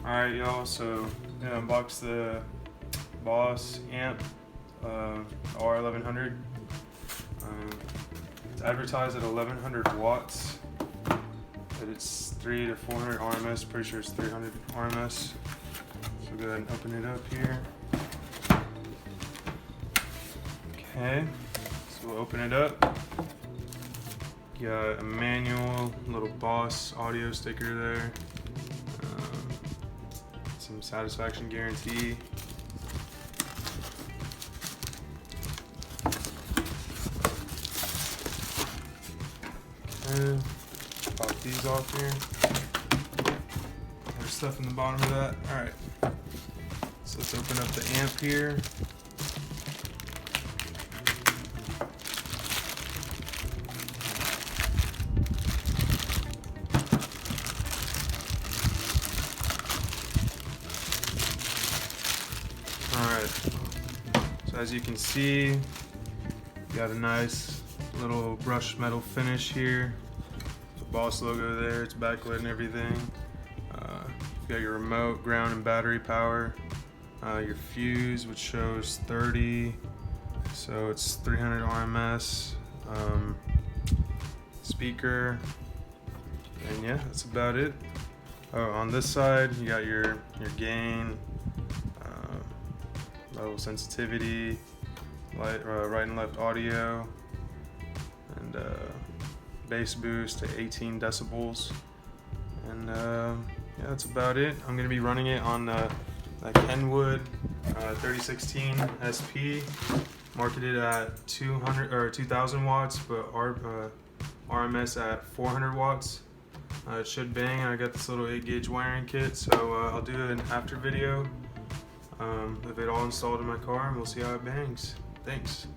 Alright y'all, so gonna unbox the Boss amp, R1100. It's advertised at 1100 watts, but it's 300 to 400 RMS, pretty sure it's 300 RMS. So go ahead and open it up here. Okay, so we'll open it up. You got a manual, little Boss audio sticker there. Some satisfaction guarantee. Okay, pop these off here. There's stuff in the bottom of that. Alright, so let's open up the amp here. Alright, so as you can see, you got a nice little brushed metal finish here. The Boss logo there, it's backlit and everything. You got your remote, ground and battery power. Your fuse, which shows 30, so it's 300 RMS. Speaker, and yeah, that's about it. Oh, on this side, you got your gain, level sensitivity, right and left audio, and bass boost to 18 decibels. And yeah, that's about it. I'm gonna be running it on the Kenwood 3016 SP, marketed at 200 or 2000 watts, but RMS at 400 watts. It should bang. I got this little 8-gauge wiring kit, so I'll do an after video of it all installed in my car, and we'll see how it bangs. Thanks.